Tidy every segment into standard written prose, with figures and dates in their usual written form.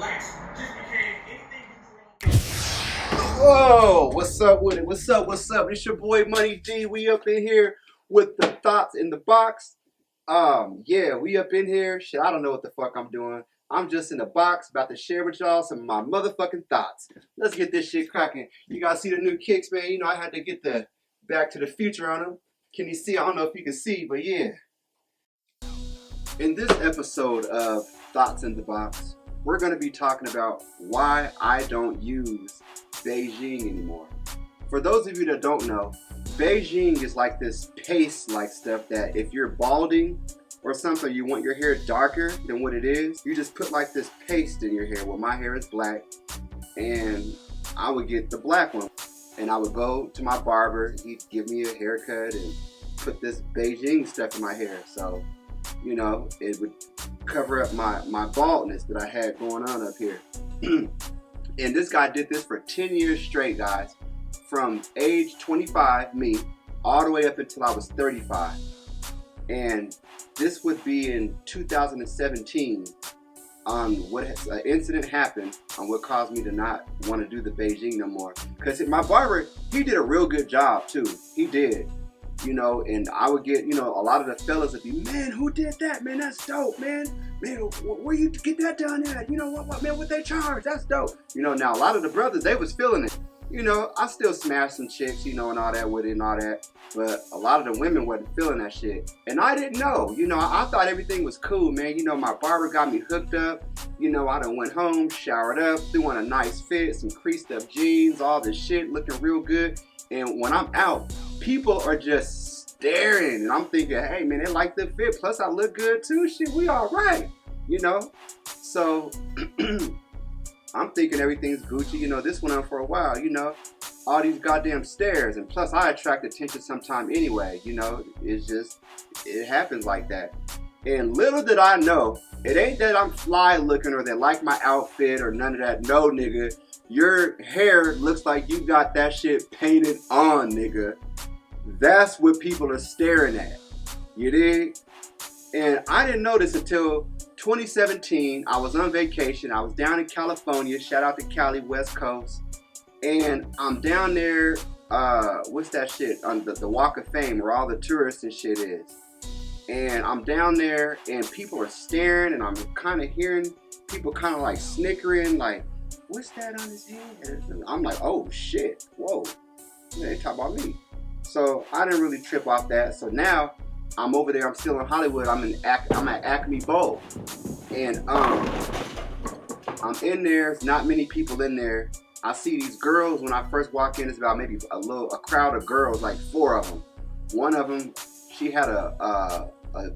relax. Just became anything you do. Whoa, what's up with it? What's up? It's your boy Money D. We up in here with the thoughts in the box. Yeah, we up in here. Shit, I don't know what the fuck I'm doing. I'm just in the box about to share with y'all some of my motherfucking thoughts. Let's get this shit cracking. You guys see the new kicks, man? You know, I had to get the Back to the Future on them. Can you see? I don't know if you can see, but yeah. In this episode of Thoughts in the Box, we're going to be talking about why I don't use Bigen anymore. For those of you that don't know, Bigen is like this paste-like stuff that if you're balding or something, you want your hair darker than what it is, you just put like this paste in your hair. Well, my hair is black, and I would get the black one. And I would go to my barber, he'd give me a haircut and put this Bigen stuff in my hair. So, you know, it would cover up my baldness that I had going on up here. And this guy did this for 10 years straight, guys. From age 25, me, all the way up until I was 35. And this would be in 2017 on what an incident happened on what caused me to not want to do the Bigen no more. Because my barber, he did a real good job too. He did. You know, and I would get, you know, a lot of the fellas would be, man, who did that? Man, that's dope, man. Man, where you get that done at? You know, what man, what they charge? That's dope. You know, now a lot of the brothers, they was feeling it. You know, I still smashed some chicks, you know, and all that with it and all that. But a lot of the women wasn't feeling that shit. And I didn't know. You know, I thought everything was cool, man. You know, my barber got me hooked up. You know, I done went home, showered up, threw on a nice fit, some creased up jeans, all this shit, looking real good. And when I'm out, people are just staring. And I'm thinking, hey, man, they like the fit. Plus, I look good, too. Shit, we all right. You know? So I'm thinking everything's Gucci. You know, this went on for a while, you know. All these goddamn stares. And plus, I attract attention sometime anyway. You know, it's just, it happens like that. And little did I know, it ain't that I'm fly looking or they like my outfit or none of that. No, nigga. Your hair looks like you got that shit painted on, nigga. That's what people are staring at. You dig? And I didn't know this until 2017. I was on vacation. I was down in California. Shout out to Cali, West Coast. And I'm down there, what's that shit? On the Walk of Fame where all the tourists and shit is. And I'm down there and people are staring and I'm kind of hearing people kind of like snickering like, what's that on his head? I'm like, oh shit, whoa. Yeah, they talk about me. So I didn't really trip off that. So now I'm over there, I'm still in Hollywood, I'm at Acme Bowl. And I'm in there, there's not many people in there. I see these girls when I first walk in, it's about maybe a crowd of girls, like 4 of them. One of them, she had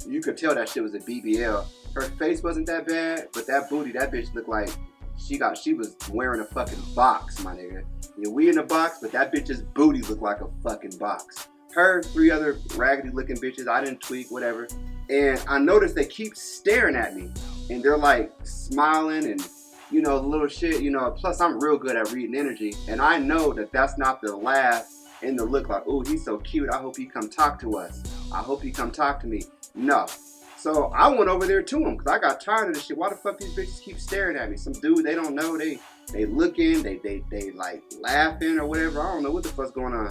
you could tell that shit was a BBL. Her face wasn't that bad, but that booty, that bitch looked like she was wearing a fucking box, my nigga. Yeah, we in a box, but that bitch's booty looked like a fucking box. Her, 3 other raggedy looking bitches, I didn't tweak, whatever. And I noticed they keep staring at me. And they're like smiling and, you know, little shit, you know. Plus, I'm real good at reading energy. And I know that that's not the laugh and the look like, ooh, he's so cute. I hope he come talk to us. I hope he come talk to me. No. So I went over there to him because I got tired of this shit. Why the fuck these bitches keep staring at me? Some dude they don't know, they looking, they like laughing or whatever. I don't know what the fuck's going on.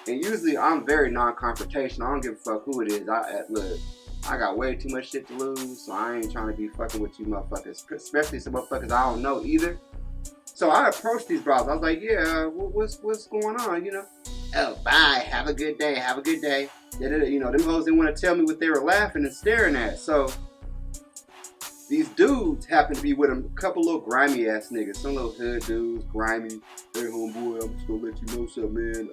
And usually I'm very non-confrontational. I don't give a fuck who it is. Look, I got way too much shit to lose, so I ain't trying to be fucking with you motherfuckers, especially some motherfuckers I don't know either. So I approached these bros. I was like, yeah, what's going on, you know? Oh, bye. Have a good day. Have a good day. You know, them hoes didn't want to tell me what they were laughing and staring at. So these dudes happened to be with them, a couple little grimy ass niggas, some little hood dudes, grimy. Hey, homeboy, I'm just gonna let you know something, man.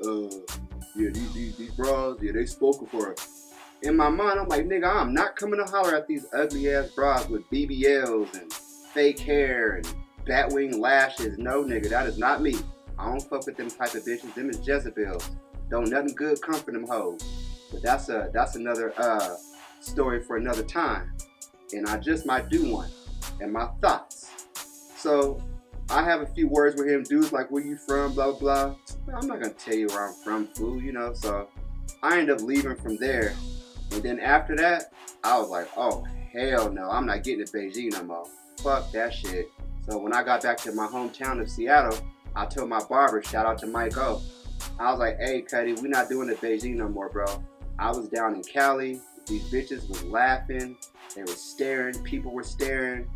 Yeah, these bras, yeah, they spoken for us. In my mind, I'm like, nigga, I'm not coming to holler at these ugly ass bras with BBLs and fake hair and batwing lashes. No, nigga, that is not me. I don't fuck with them type of bitches. Them is Jezebels. Don't nothing good come from them hoes. But that's another story for another time. And I just might do one. And my thoughts. So I have a few words with him. Dudes like, where you from? Blah, blah, blah. I'm not gonna tell you where I'm from, fool, you know. So I ended up leaving from there. And then after that, I was like, oh, hell no. I'm not getting a Bigen no more. Fuck that shit. So when I got back to my hometown of Seattle, I told my barber, shout out to Mike O, I was like, hey, Cuddy, we not doing the Beijing no more, bro. I was down in Cali. These bitches was laughing. They were staring. People were staring.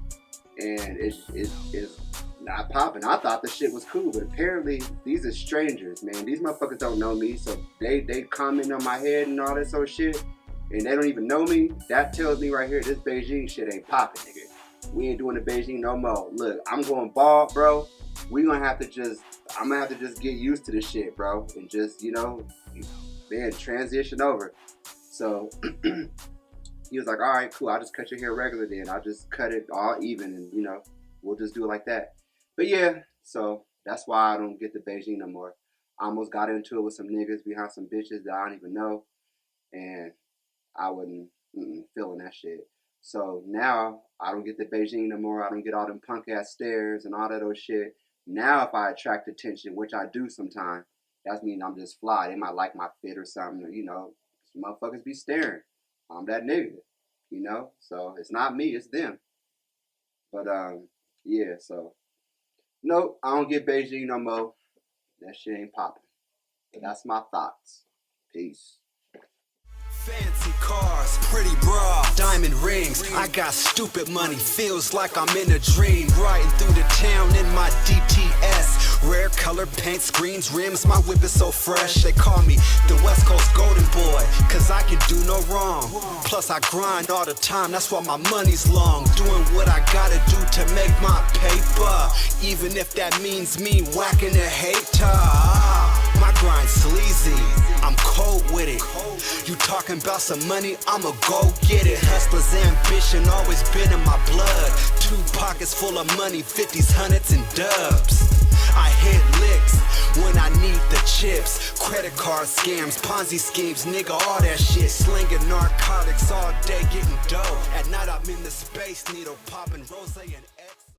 And it's not popping. I thought the shit was cool, but apparently these are strangers, man. These motherfuckers don't know me, so they comment on my head and all this old shit, and they don't even know me. That tells me right here, this Beijing shit ain't popping, nigga. We ain't doing the Beijing no more. Look, I'm going bald, bro. I'm gonna have to just get used to this shit, bro, and just, you know, man, transition over. So he was like, all right, cool, I'll just cut your hair regular then. I'll just cut it all even, and, you know, we'll just do it like that. But yeah, so that's why I don't get the Beijing no more. I almost got into it with some niggas behind some bitches that I don't even know, and I wasn't feeling that shit. So now I don't get the Beijing no more. I don't get all them punk ass stares and all that old shit. Now if I attract attention, which I do sometimes, that means I'm just fly. They might like my fit or something, or, you know, some motherfuckers be staring. I'm that nigga, you know? So it's not me, it's them. But yeah, so nope, I don't get Beijing no more. That shit ain't popping. But that's my thoughts. Peace. Fancy cars, pretty bra, diamond rings. I got stupid money, feels like I'm in a dream. Riding through the town in my DTS. Rare color paint, screens, rims, my whip is so fresh. They call me the West Coast Golden Boy, cause I can do no wrong. Plus I grind all the time, that's why my money's long. Doing what I gotta do to make my paper, even if that means me whacking a hater. My grind's sleazy, I'm cold with it. You talking about some money, I'ma go get it. Hustler's ambition always been in my blood. 2 pockets full of money, 50s, hundreds, and dubs. I hit licks when I need the chips. Credit card scams, Ponzi schemes, nigga, all that shit. Slinging narcotics all day, getting dough. At night I'm in the space needle, popping rose and X.